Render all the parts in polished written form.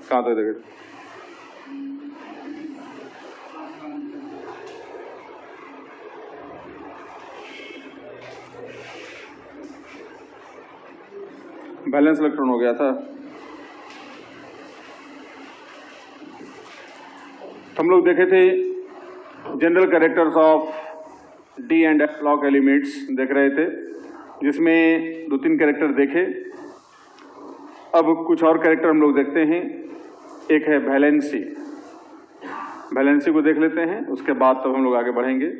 कहाँ तक देखे? बैलेंस इलेक्ट्रॉन हो गया था। हम लोग देखे थे general characters of D and F lock elements देख रहे थे, जिसमें 2-3 कैरेक्टर देखे। अब कुछ और कैरेक्टर हम लोग देखते हैं। एक है वैलेंसी। वैलेंसी को देख लेते हैं, उसके बाद तब हम लोग आगे बढ़ेंगे,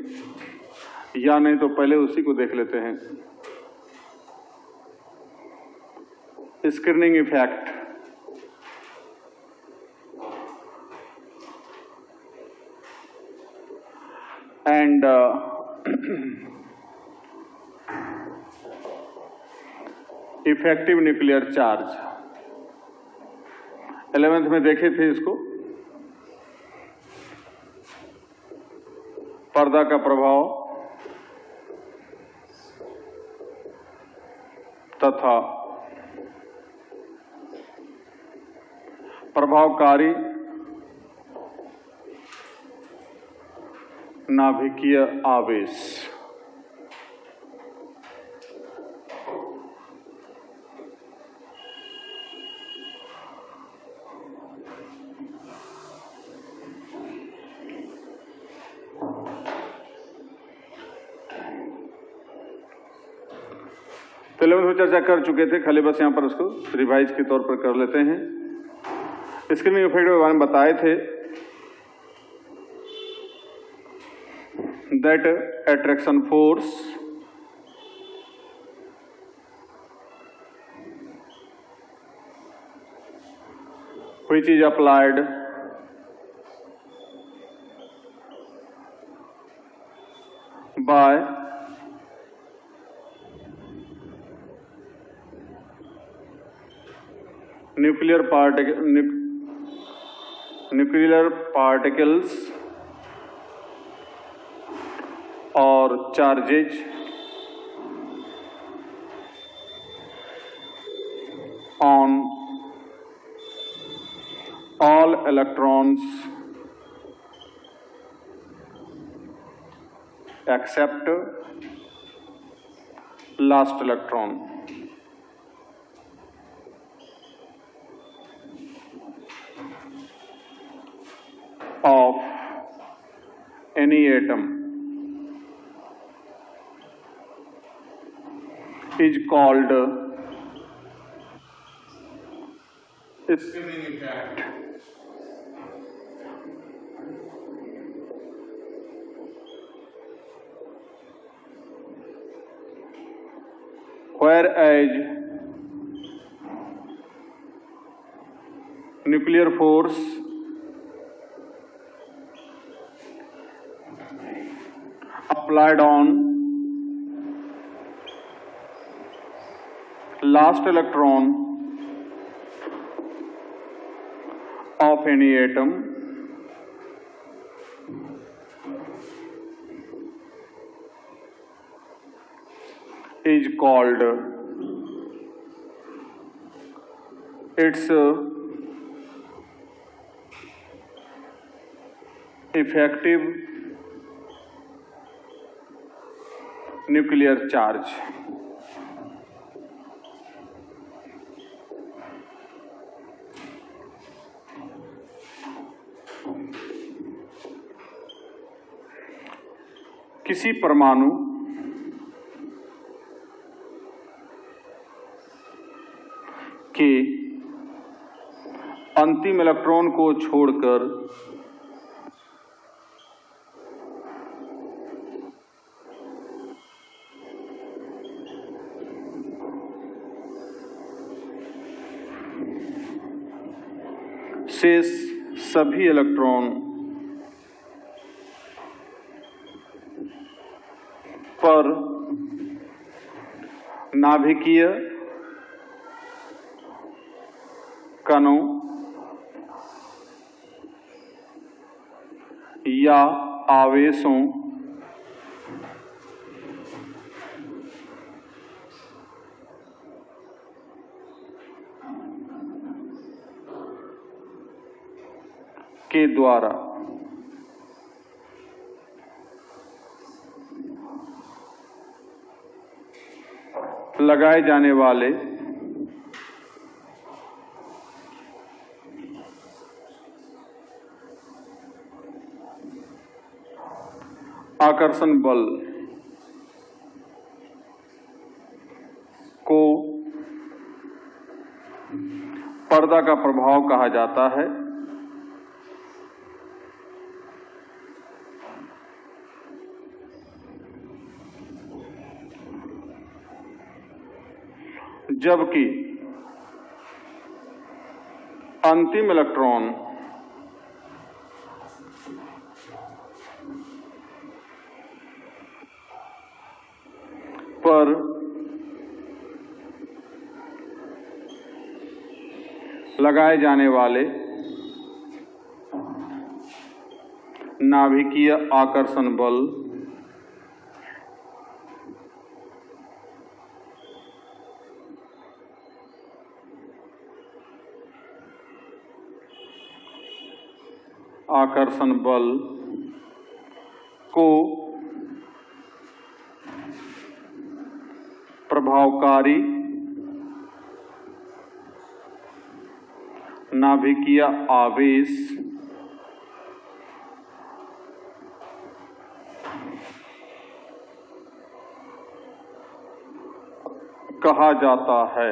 या नहीं तो पहले उसी को देख लेते हैं। Screening effect. And effective nuclear charge 11th में देखे थे इसको। पर्दा का प्रभाव तथा प्रभावकारी नाभिकीय आवेश। तो 11th में चर्चा कर चुके थे, खाली बस यहां पर उसको रिवाइज के तौर पर कर लेते हैं। स्क्रीनिंग इफेक्ट के बारे में बताए थे that attraction force which is applied by nuclear particles or charges on all electrons except last electron. Of any atom is called spinning effect. Whereas nuclear force applied on last electron of any atom is called its effective nuclear charge. किसी परमाणु के अंतिम electron को छोड़कर शेष सभी electron पर नाभिकीय कणों या आवेशों के द्वारा लगाए जाने वाले आकर्षण बल को पर्दा का प्रभाव कहा जाता है। जबकि अंतिम इलेक्ट्रॉन पर लगाए जाने वाले नाभिकीय आकर्षण बल को प्रभावकारी नाभिकीय आवेश कहा जाता है।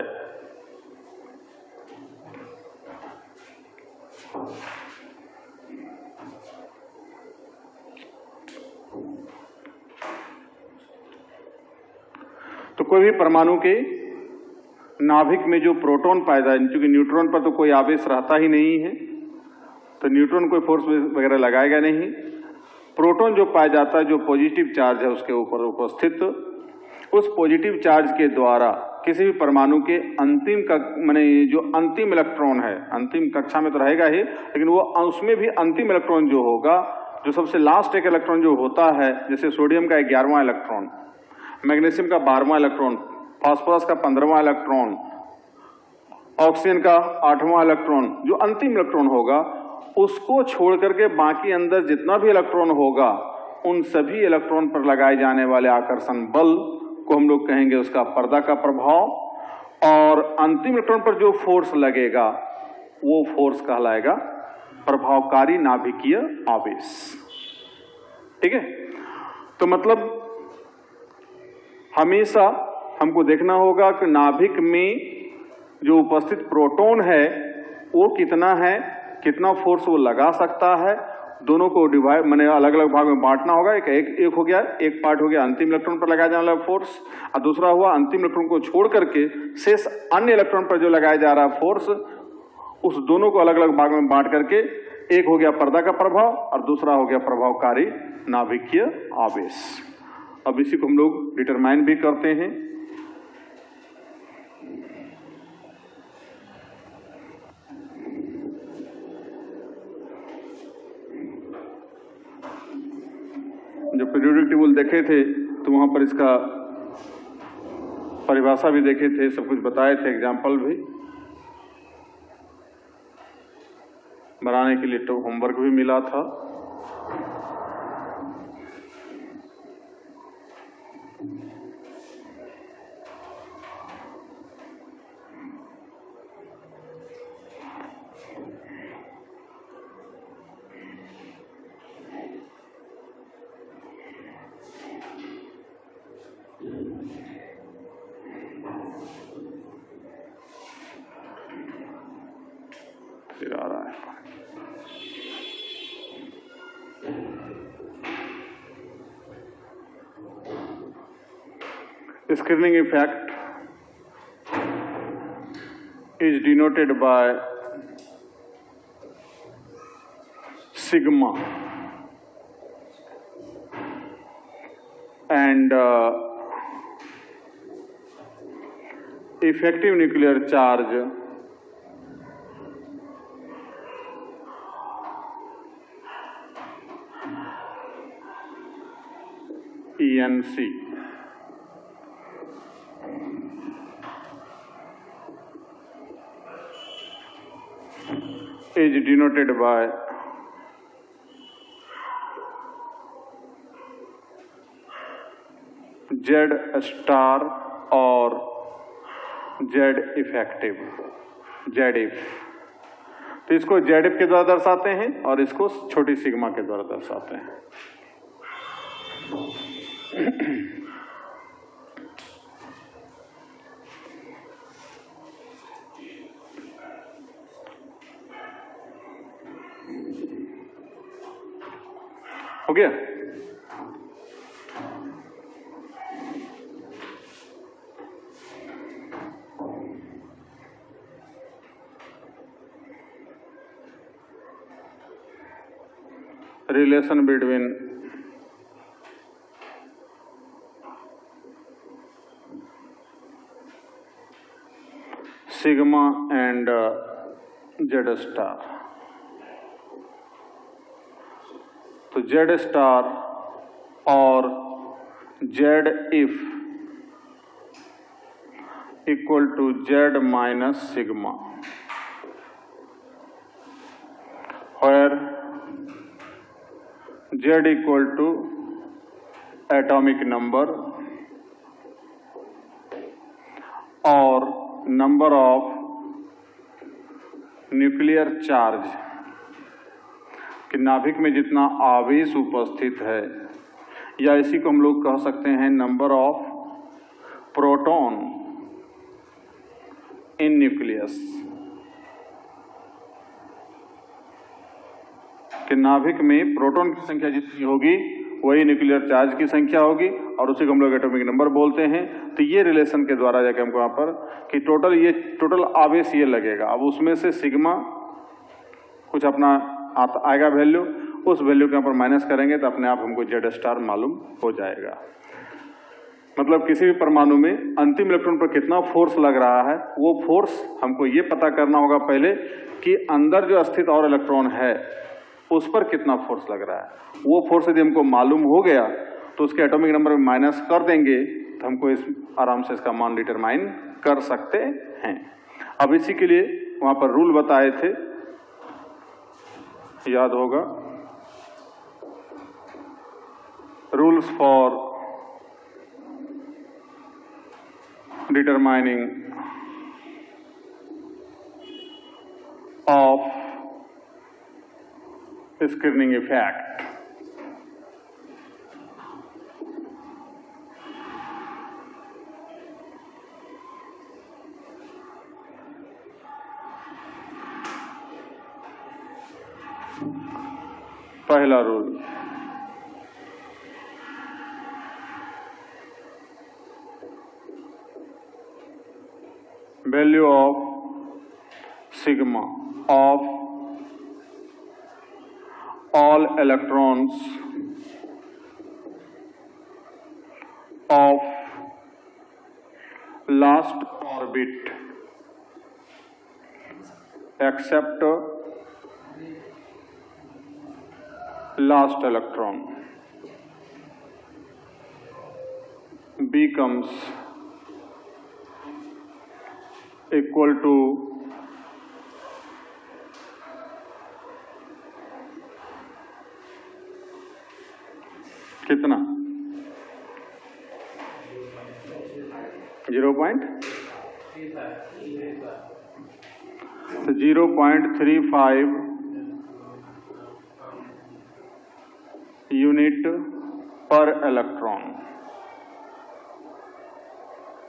तो कोई भी परमाणु के नाभिक में जो प्रोटॉन पैदा है, क्योंकि न्यूट्रॉन पर तो कोई आवेश रहता ही नहीं है, तो न्यूट्रॉन कोई फोर्स वगैरह लगाएगा नहीं। प्रोटॉन जो पाया जाता है, जो पॉजिटिव चार्ज है उसके ऊपर उपस्थित, उस पॉजिटिव चार्ज के द्वारा किसी भी परमाणु के अंतिम माने जो अंतिम इलेक्ट्रॉन है, अंतिम कक्षा में तो रहेगा ही, लेकिन वो उसमें भी अंतिम इलेक्ट्रॉन जो होगा, जो सबसे लास्ट एक इलेक्ट्रॉन जो होता है, जैसे सोडियम का 11वां इलेक्ट्रॉन, मैग्नीशियम का 12वां इलेक्ट्रॉन, फास्फोरस का 15वां इलेक्ट्रॉन, ऑक्सीजन का 8वां इलेक्ट्रॉन, जो अंतिम इलेक्ट्रॉन होगा उसको छोड़ करके बाकी अंदर जितना भी इलेक्ट्रॉन होगा, उन सभी इलेक्ट्रॉन पर लगाए जाने वाले आकर्षण बल को हम लोग कहेंगे उसका पर्दा का प्रभाव, और अंतिम इलेक्ट्रॉन पर जो फोर्स लगेगा वो फोर्स कहलाएगा प्रभावकारी नाभिकीय आवेश। ठीक है, तो मतलब हमेशा हमको देखना होगा कि नाभिक में जो उपस्थित प्रोटॉन है वो कितना है, कितना फोर्स वो लगा सकता है। दोनों को डिवाइड माने अलग अलग भाग में बांटना होगा। एक हो गया, एक पार्ट हो गया अंतिम इलेक्ट्रॉन पर लगाया जाने वाला फोर्स, और दूसरा हुआ अंतिम इलेक्ट्रॉन को छोड़ करके शेष अन्य इलेक्ट्रॉन पर जो लगाया जा रहा फोर्स, उस दोनों को अलग अलग भाग में बांट करके एक हो गया पर्दा का प्रभाव और दूसरा हो गया प्रभावकारी नाभिकीय आवेश। अब इसी को हम लोग डिटरमाइन भी करते हैं। जो पीरियोडिक टेबल देखे थे तो वहां पर इसका परिभाषा भी देखे थे, सब कुछ बताए थे, एग्जाम्पल भी बनाने के लिए तो होमवर्क भी मिला था। फिर आ रहा है Scattering effect is denoted by sigma, and effective nuclear charge ENC. is denoted by Z star और जेड इफेक्टिव, जेड इफ। तो इसको जेड इफ के द्वारा दर्शाते हैं और इसको छोटी सिग्मा के द्वारा दर्शाते हैं। हो गया? Relation between sigma and Z star. तो जेड स्टार और Z if equal to Z minus sigma, where Z equal to atomic number और number of न्यूक्लियर चार्ज, कि नाभिक में जितना आवेश उपस्थित है, या इसी को हम लोग कह सकते हैं number of proton in nucleus, कि नाभिक में प्रोटॉन की संख्या जितनी होगी वही न्यूक्लियर चार्ज की संख्या होगी, और उसी को हम लोग एटॉमिक नंबर बोलते हैं। तो ये रिलेशन के द्वारा जाके हमको यहाँ पर कि टोटल आवेश ये लगेगा। अब उसमें से सिग्मा कुछ अपना आएगा वैल्यू, उस वैल्यू के यहाँ पर माइनस करेंगे तो अपने आप हमको जेड स्टार मालूम हो जाएगा। मतलब किसी भी परमाणु में अंतिम इलेक्ट्रॉन पर कितना फोर्स लग रहा है, वो फोर्स हमको ये पता करना होगा पहले कि अंदर जो स्थित और इलेक्ट्रॉन है उस पर कितना फोर्स लग रहा है। वो फोर्स यदि हमको मालूम हो गया तो उसके एटॉमिक नंबर में माइनस कर देंगे तो हमको इस आराम से इसका मान डिटरमाइन कर सकते हैं। अब इसी के लिए वहां पर रूल बताए थे, याद होगा, rules for determining of screening effect. पहला rule, value of sigma of all electrons of last orbit except last electron becomes equal to कितना 0.35 यूनिट पर इलेक्ट्रॉन।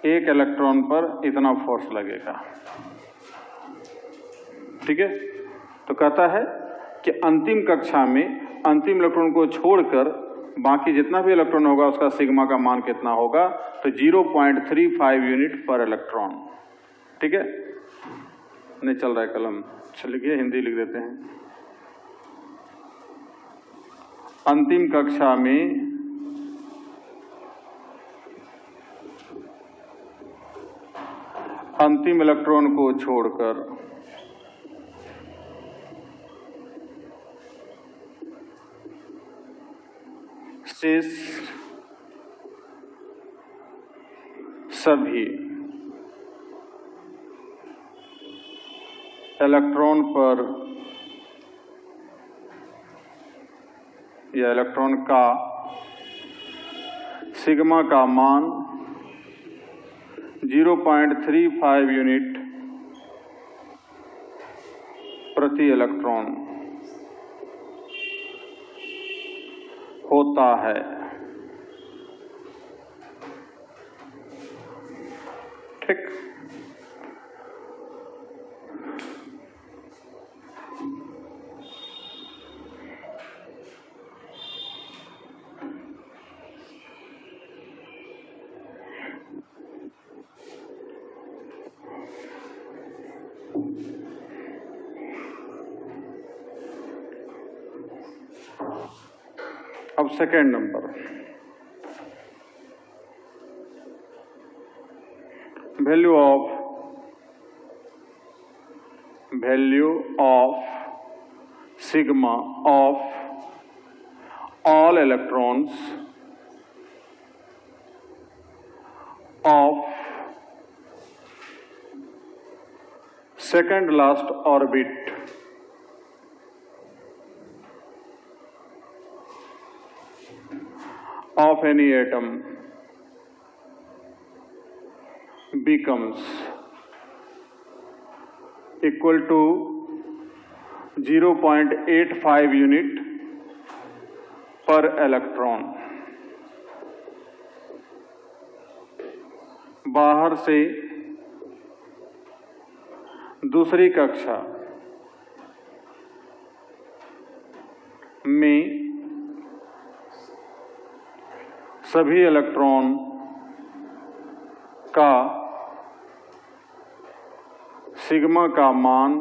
एक इलेक्ट्रॉन पर इतना फोर्स लगेगा। ठीक है, तो कहता है कि अंतिम कक्षा में अंतिम इलेक्ट्रॉन को छोड़कर बाकी जितना भी इलेक्ट्रॉन होगा उसका सिग्मा का मान कितना होगा, तो 0.35 यूनिट पर इलेक्ट्रॉन। ठीक है, नहीं चल रहा है कलम, चलिए हिंदी लिख देते हैं। अंतिम कक्षा में अंतिम इलेक्ट्रॉन को छोड़कर शेष सभी इलेक्ट्रॉन पर या इलेक्ट्रॉन का सिग्मा का मान 0.35 यूनिट प्रति इलेक्ट्रॉन होता है। ठीक, अब second number, value of sigma of all electrons of second last orbit of any atom becomes equal to 0.85 unit per electron। बाहर से दूसरी कक्षा में सभी इलेक्ट्रॉन का सिग्मा का मान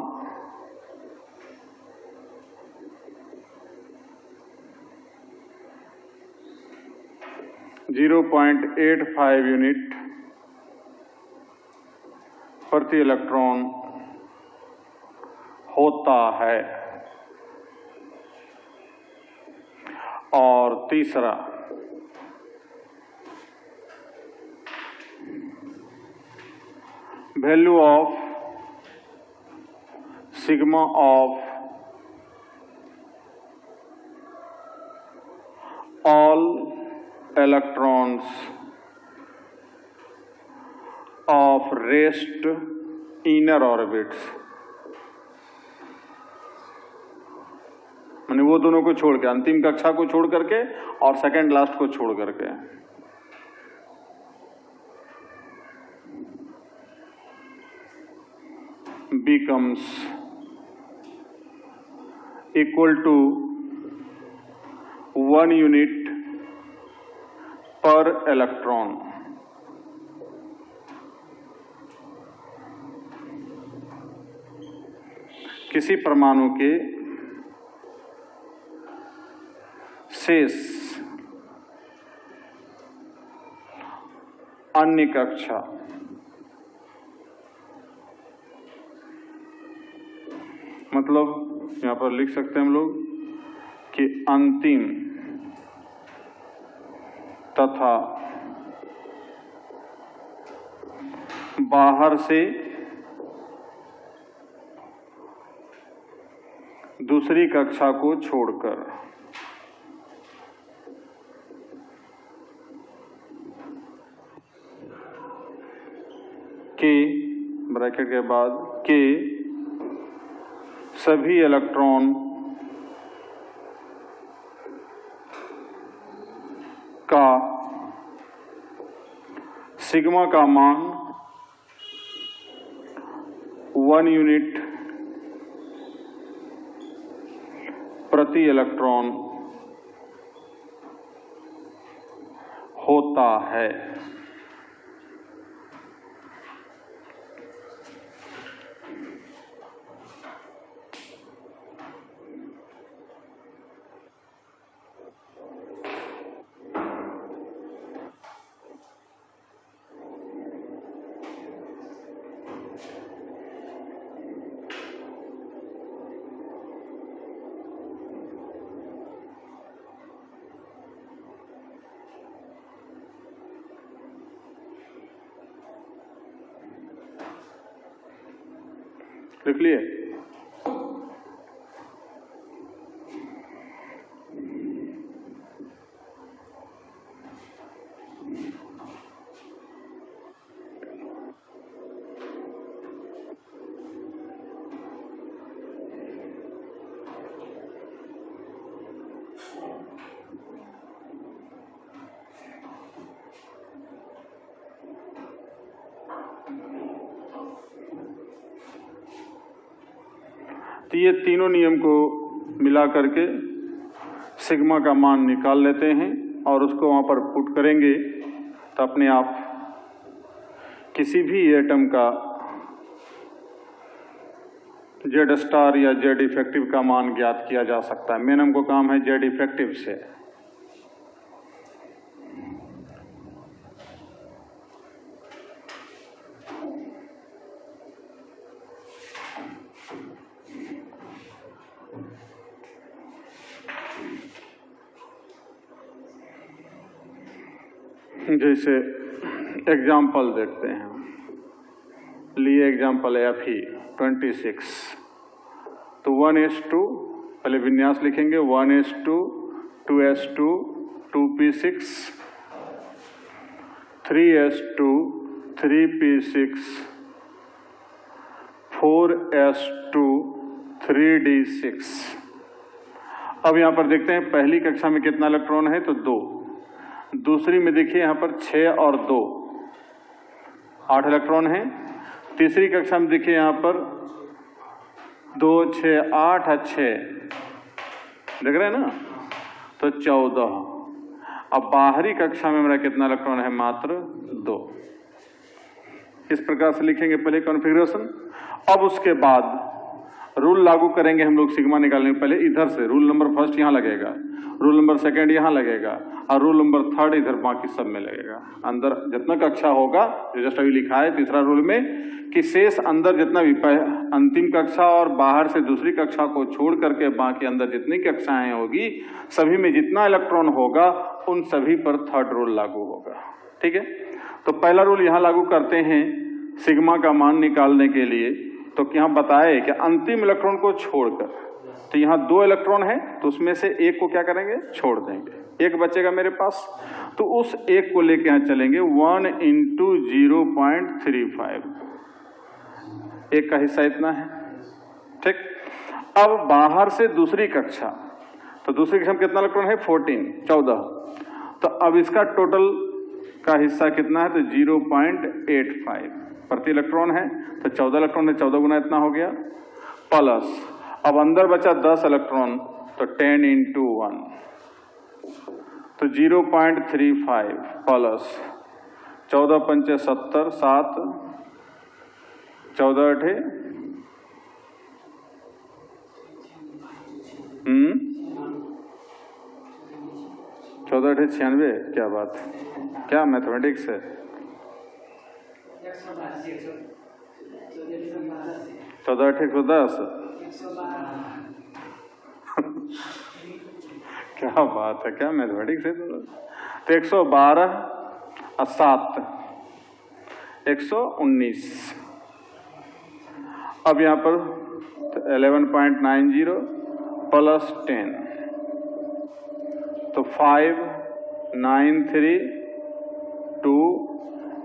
0.85 यूनिट प्रति इलेक्ट्रॉन होता है। और तीसरा, value of sigma of all electrons of rest inner orbits, माने वो दोनों को छोड़ के, अंतिम कक्षा को छोड़ करके और सेकेंड लास्ट को छोड़ करके, becomes equal to 1 unit per electron। किसी परमाणु के शेष अन्य कक्षा मतलब यहां पर लिख सकते हैं हम लोग कि अंतिम तथा बाहर से दूसरी कक्षा को छोड़कर के ब्रैकेट के बाद के सभी इलेक्ट्रॉन का सिग्मा का मान 1 यूनिट प्रति इलेक्ट्रॉन होता है। लिख लिए? तो ये तीनों नियम को मिला करके सिग्मा का मान निकाल लेते हैं और उसको वहाँ पर पुट करेंगे तो अपने आप किसी भी एटम का जेड स्टार या जेड इफेक्टिव का मान ज्ञात किया जा सकता है। मेन हमको काम है जेड इफेक्टिव से। जैसे एग्जाम्पल देखते हैं, लिए एग्जाम्पल है अभी 26। तो 1:2, पहले विन्यास लिखेंगे 1:2, 2:2, 2p6, 3:2, 3p6, 4:2, 3d6। अब यहां पर देखते हैं पहली कक्षा में कितना इलेक्ट्रॉन है, तो 2। दूसरी में देखिए यहां पर 6 और 2, 8 इलेक्ट्रॉन हैं। तीसरी कक्षा में देखिए यहां पर 2, 6, 8 और 6 देख रहे हैं ना, तो 14। अब बाहरी कक्षा में मेरा कितना इलेक्ट्रॉन है, मात्र 2। इस प्रकार से लिखेंगे पहले कॉन्फ़िगरेशन। अब उसके बाद रूल लागू करेंगे हम लोग सिग्मा निकालने के पहले। इधर से रूल नंबर फर्स्ट यहाँ लगेगा, रूल नंबर सेकंड यहाँ लगेगा और रूल नंबर थर्ड इधर बाकी सब में लगेगा। अंदर जितना कक्षा होगा, जो जस्ट अभी लिखा है तीसरा रूल में, कि शेष अंदर जितना भी अंतिम कक्षा और बाहर से दूसरी कक्षा को छोड़ करके बाकी अंदर जितनी कक्षाएं होगी, सभी में जितना इलेक्ट्रॉन होगा उन सभी पर थर्ड रूल लागू होगा। ठीक है, तो पहला रूल यहाँ लागू करते हैं सिग्मा का मान निकालने के लिए। तो यहाँ बताए कि अंतिम इलेक्ट्रॉन को छोड़कर, तो यहाँ 2 इलेक्ट्रॉन है तो उसमें से एक को क्या करेंगे, छोड़ देंगे, एक बचेगा मेरे पास। तो उस एक को लेके यहाँ चलेंगे 1 × 0.35, एक का हिस्सा इतना है। ठीक, अब बाहर से दूसरी कक्षा, तो दूसरी कक्षा में कितना इलेक्ट्रॉन है, 14। तो अब इसका टोटल का हिस्सा कितना है, तो 0.85 प्रति इलेक्ट्रॉन है। तो 14 इलेक्ट्रॉन है, 14 गुना इतना हो गया, प्लस अब अंदर बचा 10 इलेक्ट्रॉन, तो 10 × 1, तो 0.35 प्लस 14 × 5 = 70, 7, 14 × 8 14 × 8 = 96। क्या बात, क्या मैथमेटिक्स है। 14 × 8 = 110। क्या बात है, क्या मैथमेटिक्स है। तो 112 और 7 119। अब यहाँ पर 11.90 प्लस 10, तो 5, 9, 3, 2,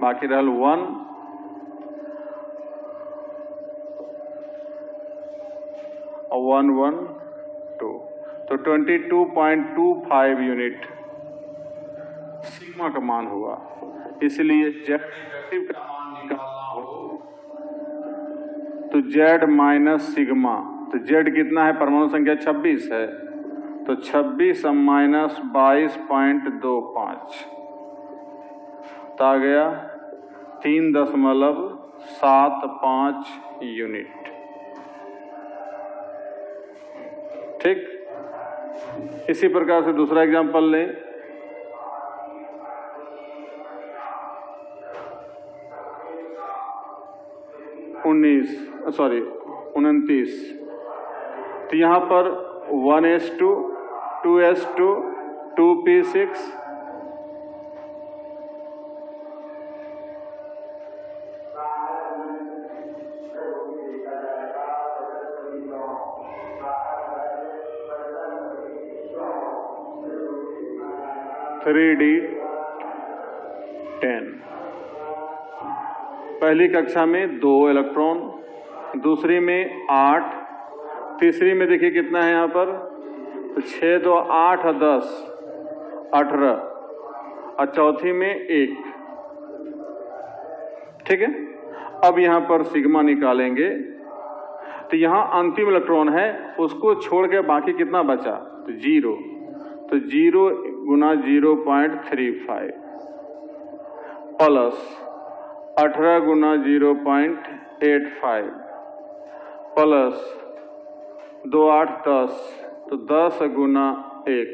बाकी रहल 1 और 1, 1, 2, तो 22.25 यूनिट सिग्मा का मान हुआ। इसलिए जेड इफेक्टिव का मान निकालना हो तो जेड माइनस सिग्मा, तो जेड कितना है, परमाणु संख्या 26 है, तो 26 माइनस 22.25, तो आ गया 3.75 यूनिट। ठीक, इसी प्रकार से दूसरा एग्जांपल लें। सॉरी 29। तो यहाँ पर 1:2, 2:2, 2p6, (3d10) पहली कक्षा में 2 इलेक्ट्रॉन, दूसरी में 8, तीसरी में देखिए कितना है यहाँ पर, तो 6, 2, 8 और 10, 18, और चौथी में 1। ठीक है, अब यहाँ पर सिग्मा निकालेंगे तो यहाँ अंतिम इलेक्ट्रॉन है, उसको छोड़ के बाकी कितना बचा, तो 0। तो 0 गुना 0.35 प्लस 18 गुना 0.85 प्लस 2 8 10, तो 10 गुना 1,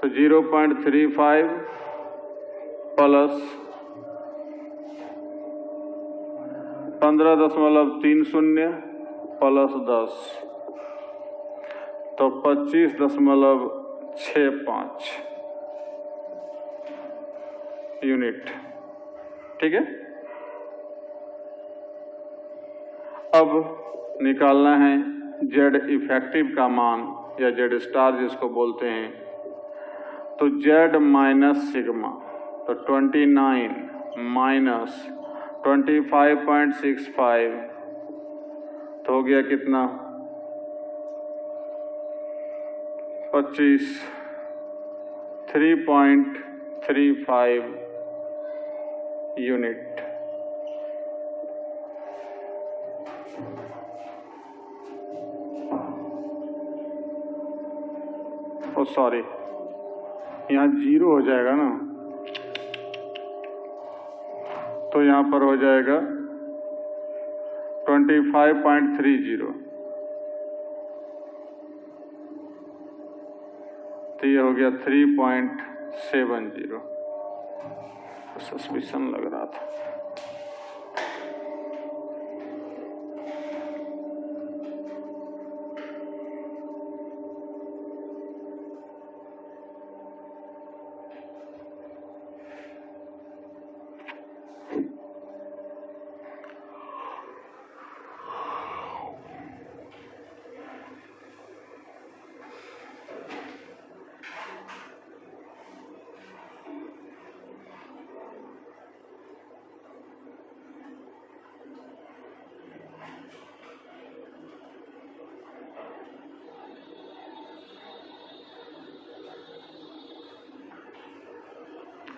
तो 0.35 प्लस 15.30 प्लस 10, तो 25.65 यूनिट। ठीक है, अब निकालना है जेड इफेक्टिव का मान या जेड स्टार जिसको बोलते हैं। तो जेड माइनस सिग्मा, तो 29 माइनस 25.65, तो हो गया कितना, 25, 3.35 यूनिट। ओ सॉरी, यहाँ 0 हो जाएगा ना, तो यहाँ पर हो जाएगा 25.30, तो ये हो गया 3.70। सस्पिशन लग रहा था।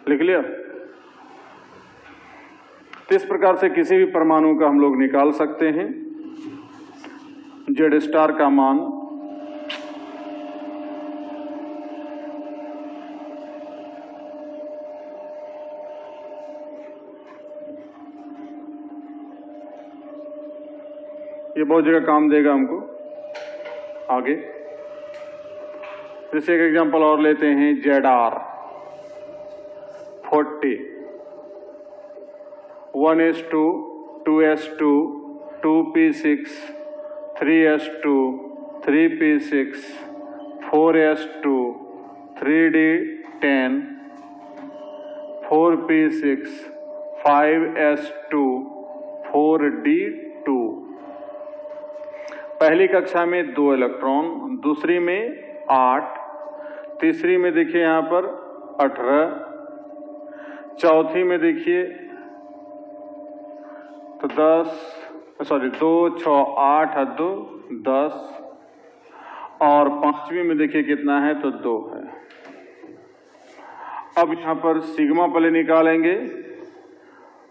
लिख लिया। तो इस प्रकार से किसी भी परमाणु का हम लोग निकाल सकते हैं जेड स्टार का मान। ये बहुत जगह काम देगा हमको आगे। जैसे एक एग्जांपल और लेते हैं, Z are 40, 1s2, 2s2, 2p6, 3s2, 3p6, 4s2, 3d10, 4p6, 5s2, 4d2। पहली कक्षा में 2 इलेक्ट्रॉन, दूसरी में 8, तीसरी में देखिए यहाँ पर 18, चौथी में देखिए तो 10, सॉरी 2 6 8 2 10, और पांचवी में देखिए कितना है, तो 2 है। अब यहाँ पर सिग्मा पहले निकालेंगे,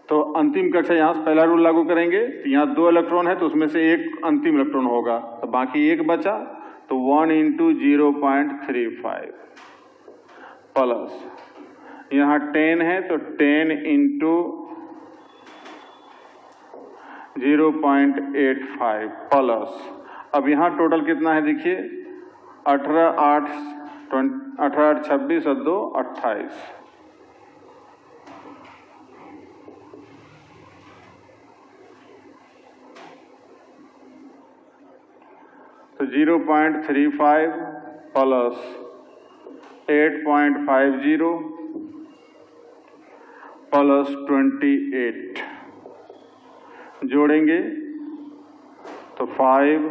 तो अंतिम कक्षा यहाँ से पहला रूल लागू करेंगे। तो यहाँ 2 इलेक्ट्रॉन है, तो उसमें से एक अंतिम इलेक्ट्रॉन होगा, तो बाकी एक बचा, तो 1 × 0.35 प्लस यहाँ 10 है, तो 10 × 0.85 प्लस, अब यहाँ टोटल कितना है देखिए, 18 8 26 और 2 28, तो 0.35 प्लस 8.50 प्लस 28 जोड़ेंगे तो 5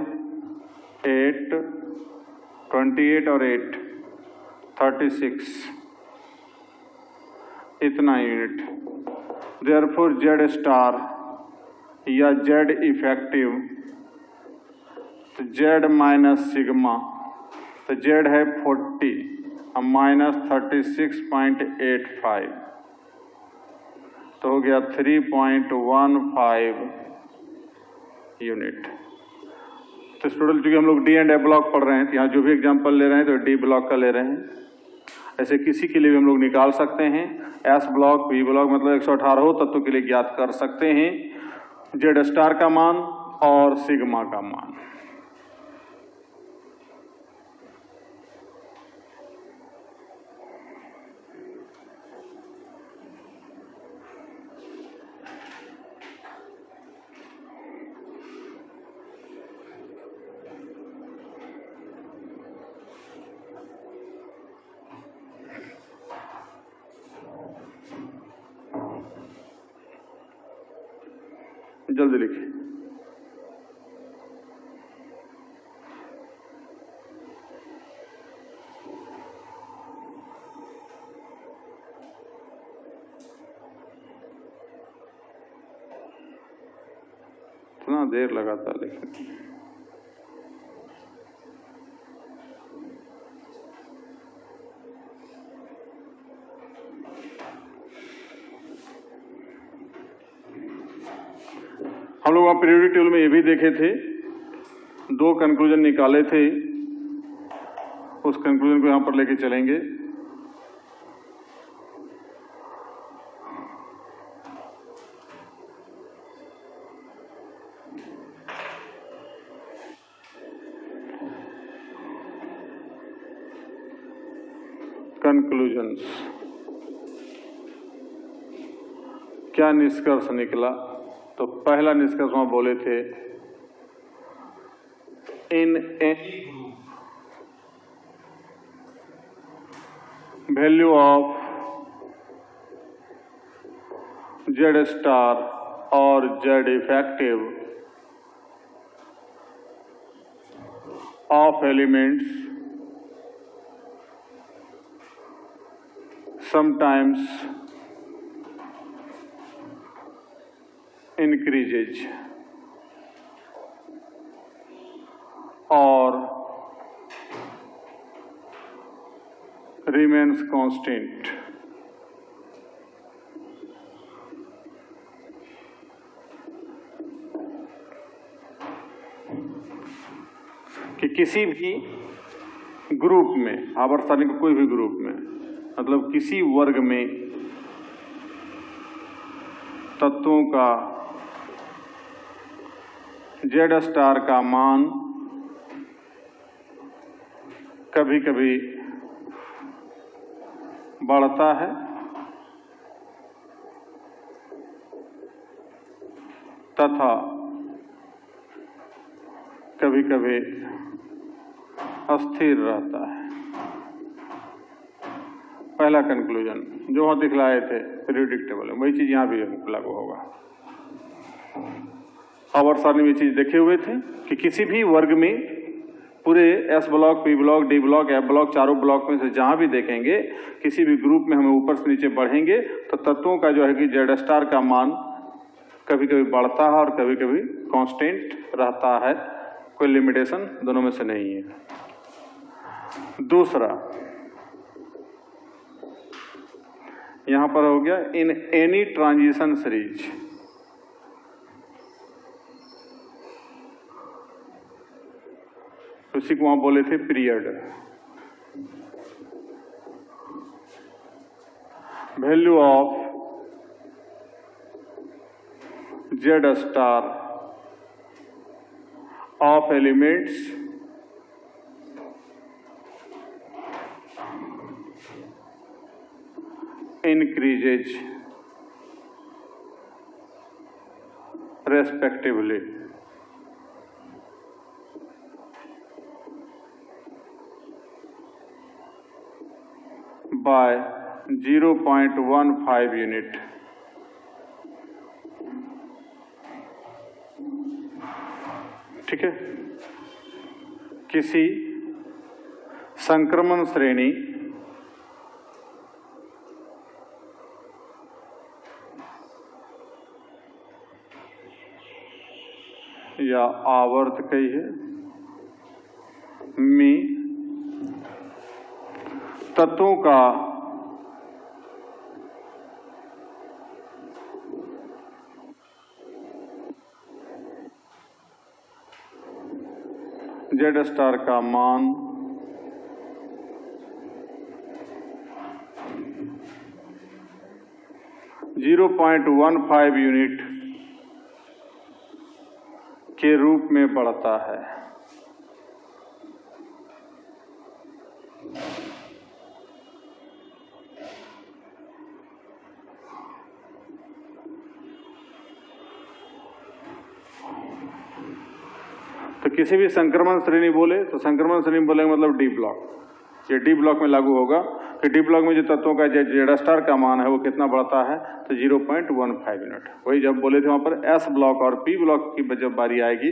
8 28 और 8 36, इतना यूनिट। देयरफॉर जेड स्टार या जेड इफेक्टिव, तो जेड माइनस सिग्मा, तो जेड है 40 और माइनस 36.85, तो हो गया 3.15 यूनिट। तो स्टूडेंट चूंकि हम लोग डी एंड एफ ब्लॉक पढ़ रहे हैं तो यहाँ जो भी एग्जाम्पल ले रहे हैं तो डी ब्लॉक का ले रहे हैं। ऐसे किसी के लिए भी हम लोग निकाल सकते हैं। एस ब्लॉक, पी ब्लॉक मतलब 118 तत्वों के लिए ज्ञात कर सकते हैं जेड स्टार का मान और सिग्मा का मान। जल्दी लिखिए। इतना देर लगाता लिखने। हम लोग वहां पीरियोडिक टेबल में ये भी देखे थे, दो कंक्लूजन निकाले थे, उस कंक्लूजन को यहां पर लेके चलेंगे। कंक्लूजन्स, क्या निष्कर्ष निकला? तो पहला निष्कर्ष वहां बोले थे, in any value of Z star और Z effective of elements sometimes increases or remains constant। कि किसी भी ग्रुप में, आवर्तनिक कोई भी ग्रुप में, मतलब किसी वर्ग में तत्वों का जेड स्टार का मान कभी कभी बढ़ता है तथा कभी कभी अस्थिर रहता है। पहला कंक्लूजन जो वहां दिखलाए थे पीरियोडिक टेबल में, वही चीज यहां भी लागू होगा। आवर्त सारणी में चीज देखे हुए थे कि किसी भी वर्ग में पूरे S block, P block, D block, F block, चारों ब्लॉक में से जहां भी देखेंगे, किसी भी ग्रुप में हमें ऊपर से नीचे बढ़ेंगे तो तत्वों का जो है कि जेड स्टार का मान कभी कभी बढ़ता है और कभी कभी कांस्टेंट रहता है, कोई लिमिटेशन दोनों में से नहीं है। दूसरा यहां पर हो गया, इन एनी ट्रांजिशन सीरीज, उसी को वहां बोले थे period. Value of Z star of elements increases respectively by 0.15 unit. ठीक है, किसी संक्रमण श्रेणी या आवर्त कही है में तत्वों का जेड स्टार का मान .15 यूनिट के रूप में बढ़ता है। तो किसी भी संक्रमण श्रेणी बोले तो संक्रमण श्रेणी बोलेंगे मतलब डी ब्लॉक, ये डी ब्लॉक में लागू होगा कि डी ब्लॉक में जो तत्वों का जेड स्टार का मान है वो कितना बढ़ता है, तो 0.15 यूनिट। वही जब बोले थे वहां पर एस ब्लॉक और पी ब्लॉक की जब बारी आएगी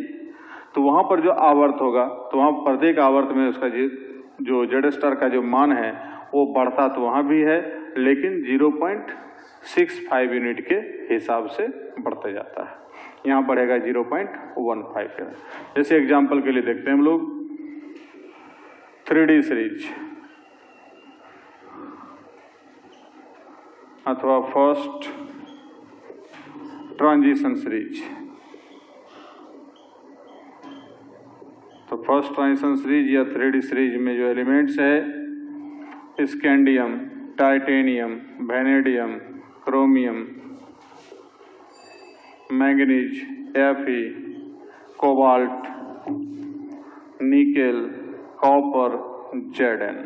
तो वहां पर जो आवर्त होगा तो वहां प्रत्येक आवर्त में उसका जो जेड स्टार का जो मान है वो बढ़ता तो वहां भी है, लेकिन 0.65 यूनिट के हिसाब से बढ़ते जाता है। यहाँ बढ़ेगा 0.15 के। जैसे एग्जाम्पल के लिए देखते हैं हम लोग 3D सीरीज अथवा फर्स्ट ट्रांजिशन सीरीज। तो फर्स्ट ट्रांजिशन सीरीज या 3D सीरीज में जो एलिमेंट्स है scandium, titanium, vanadium, chromium, manganese, Fe, cobalt, nickel, copper, Zn।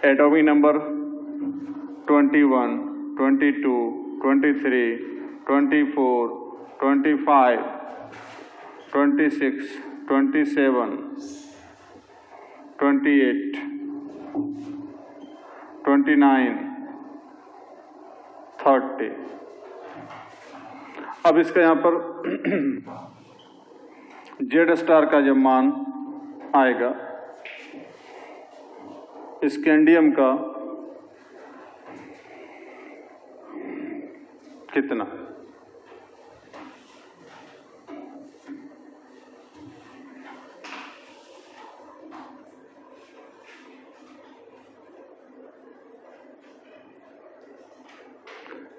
Atomic number 21, 22, 23, 24, 25, 26, 27, 28, 29, 30। अब इसका यहाँ पर जेड स्टार का जब मान आएगा स्कैंडियम का कितना,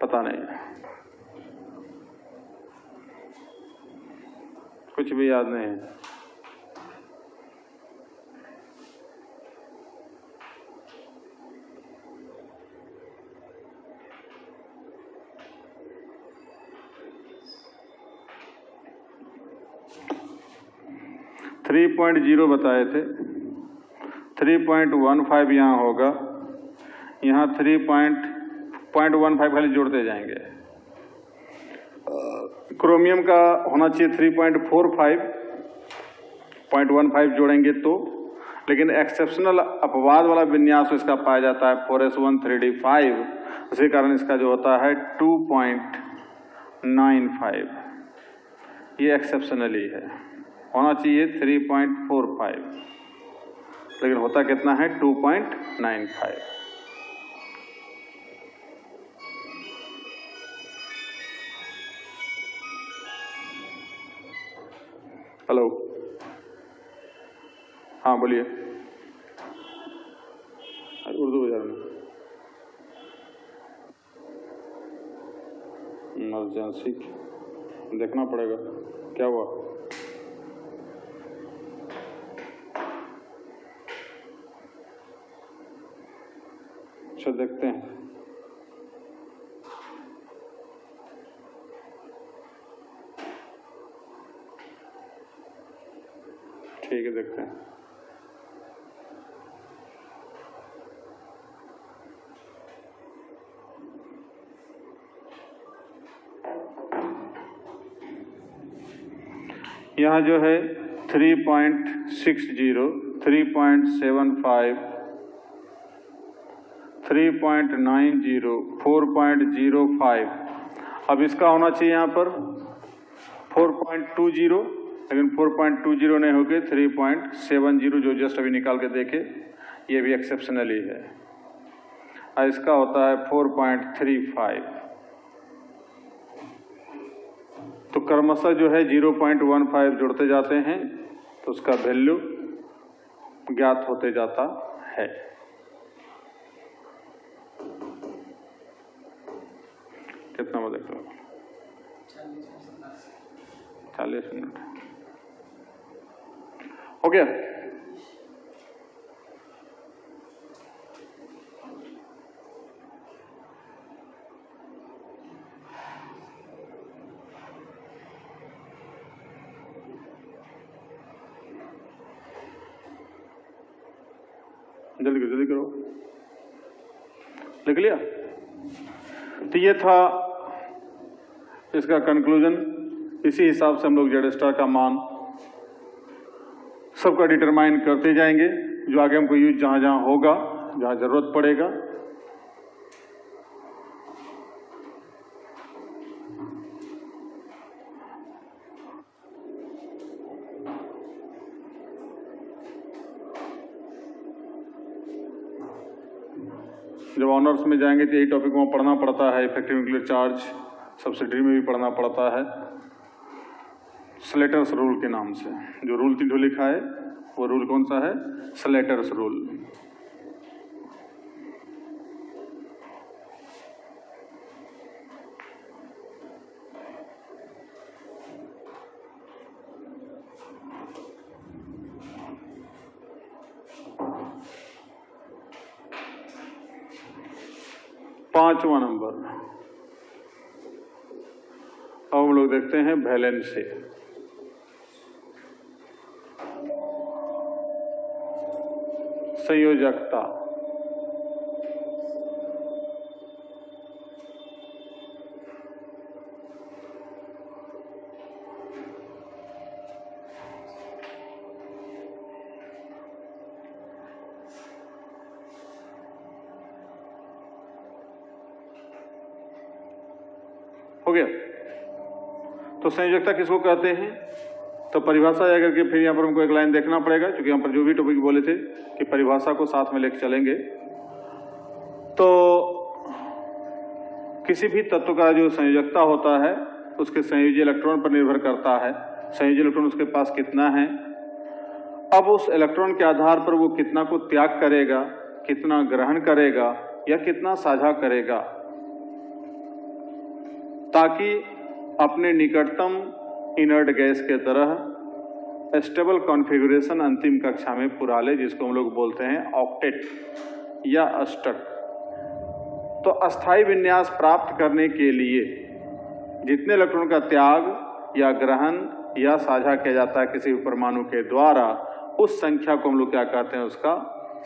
पता नहीं, कुछ भी याद नहीं है। थ्री 3.0 बताए थे, 3.15 यहाँ होगा, यहाँ 3.15 खाली जोड़ते जाएंगे। क्रोमियम का होना चाहिए 3.45, 0.15 जोड़ेंगे तो, लेकिन एक्सेप्शनल अपवाद वाला विन्यास इसका पाया जाता है 4s1 3d5, उसी कारण इसका जो होता है 2.95, ये एक्सेप्शनली है। होना चाहिए 3.45, लेकिन होता कितना है 2.95। हेलो, हाँ बोलिए। उर्दू बाजार में इमरजेंसी देखना पड़ेगा, क्या हुआ? अच्छा देखते हैं। ठीक है, देखते हैं। यहाँ जो है 3.60, 3.75, 3.90, 4.05। अब इसका होना चाहिए यहाँ पर 4.20, लेकिन 4.20 नहीं होके 3.70 जो जस्ट अभी निकाल के देखे, ये भी एक्सेप्शनली है। और इसका होता है 4.35। तो क्रमशः जो है 0.15 जोड़ते जाते हैं तो उसका वैल्यू ज्ञात होते जाता है। कितना वो देख लो, 40 मिनट। हो गया? जल्दी करो, लिख लिया? तो ये था इसका कंक्लूजन। इसी हिसाब से हम लोग जेड स्टार का मान सबका डिटरमाइन करते जाएंगे, जो आगे हमको यूज जहां जहां होगा, जहां जरूरत पड़ेगा। जब ऑनर्स में जाएंगे तो यही टॉपिक में पढ़ना पड़ता है। इफेक्टिव न्यूक्लियर चार्ज सब्सिडरी में भी पढ़ना पड़ता है, स्लेटर्स रूल के नाम से। जो रूल 3 लिखा है वो रूल कौन सा है? Slater's rule. पांचवा नंबर, अब हम लोग देखते हैं वैलेंसी। संयोजकता। हो गया? तो संयोजकता किसको कहते हैं? तो परिभाषा अगर के फिर यहाँ पर हमको एक लाइन देखना पड़ेगा, क्योंकि यहाँ पर जो भी टॉपिक बोले थे कि परिभाषा को साथ में लेकर चलेंगे। तो किसी भी तत्व का जो संयोजकता होता है उसके संयोजी इलेक्ट्रॉन पर निर्भर करता है। संयोजी इलेक्ट्रॉन उसके पास कितना है, अब उस इलेक्ट्रॉन के आधार पर वो कितना को त्याग करेगा, कितना ग्रहण करेगा या कितना साझा करेगा, ताकि अपने निकटतम इनर्ट गैस के तरह स्टेबल कॉन्फ़िगरेशन अंतिम कक्षा में पुरा ले, जिसको हम लोग बोलते हैं ऑक्टेट या अष्टक। तो अस्थायी विन्यास प्राप्त करने के लिए जितने इलेक्ट्रॉन का त्याग या ग्रहण या साझा किया जाता है किसी भी परमाणु के द्वारा, उस संख्या को हम लोग क्या कहते हैं? उसका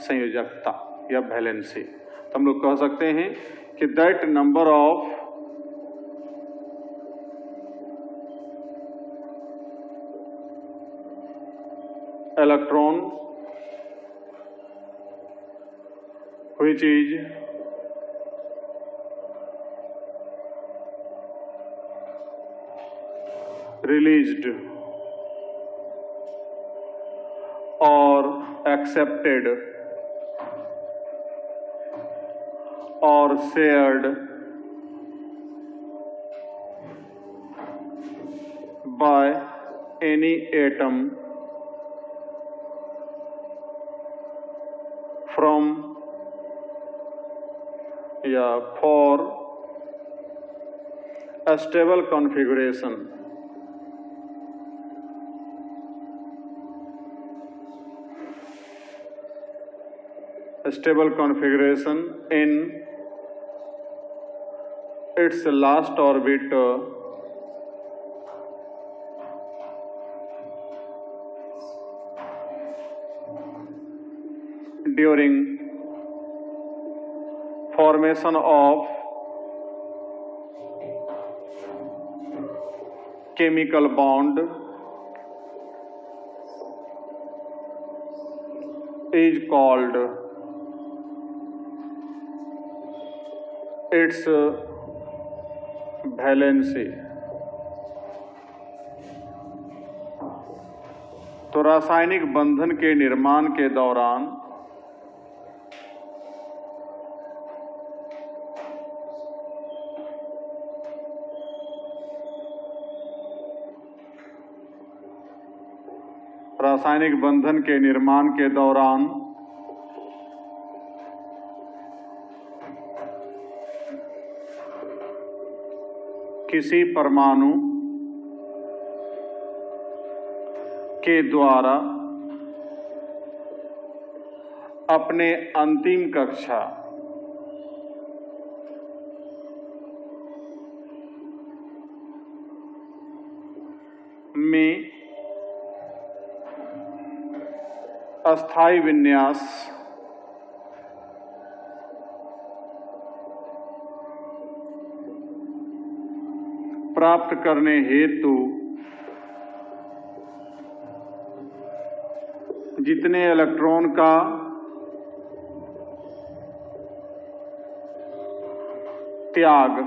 संयोजकता या वैलेंसी। तो हम लोग कह सकते हैं कि that number of electron which is released or accepted or shared by any atom from for a stable configuration in its last orbit during formation of chemical bond is called its valency। तो रासायनिक बंधन के निर्माण के दौरान किसी परमाणु के द्वारा अपने अंतिम कक्षा में अस्थायी विन्यास प्राप्त करने हेतु जितने इलेक्ट्रॉन का त्याग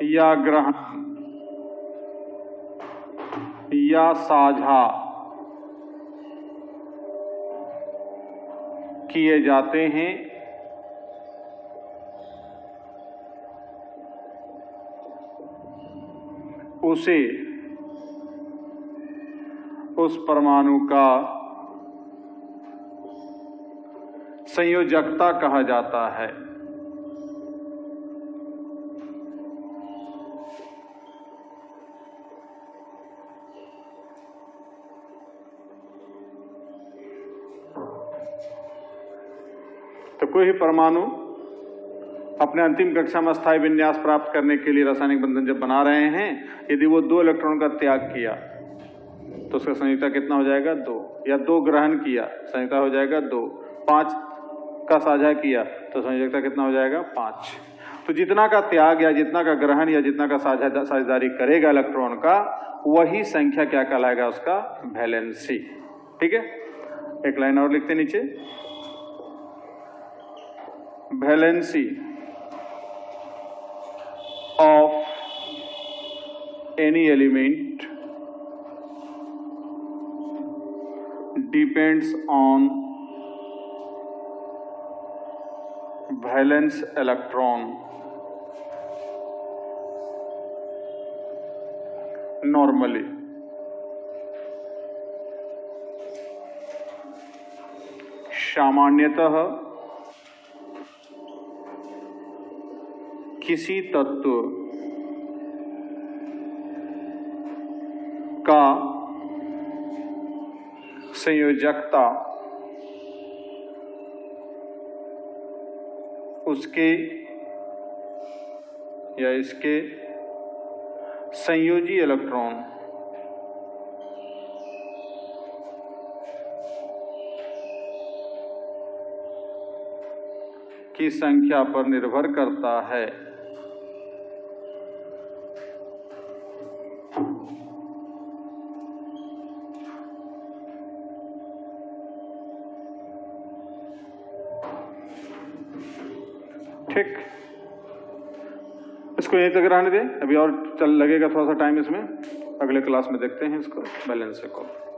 या ग्रहण या साझा किए जाते हैं, उसे उस परमाणु का संयोजकता कहा जाता है। तो कोई भी परमाणु अपने अंतिम कक्षा में स्थायी विन्यास प्राप्त करने के लिए रासायनिक बंधन जब बना रहे हैं, यदि वो 2 इलेक्ट्रॉन का त्याग किया तो उसका संयोजकता कितना हो जाएगा 2, या 2 ग्रहण किया संयोजकता हो जाएगा 2, 5 का साझा किया तो संयोजकता कितना हो जाएगा 5। तो जितना का त्याग या जितना का ग्रहण या जितना का साझेदारी करेगा इलेक्ट्रॉन का, वही संख्या क्या कहलाएगा, उसका वैलेंसी। ठीक है, एक लाइन और लिखते नीचे, valency of any element depends on valence electron normally। सामान्यतः किसी तत्व का संयोजकता उसके या इसके संयोजी इलेक्ट्रॉन की संख्या पर निर्भर करता है। ठीक, इसको यहीं तक रहने दें, अभी और चल लगेगा थोड़ा सा टाइम इसमें, अगले क्लास में देखते हैं इसको बैलेंस को।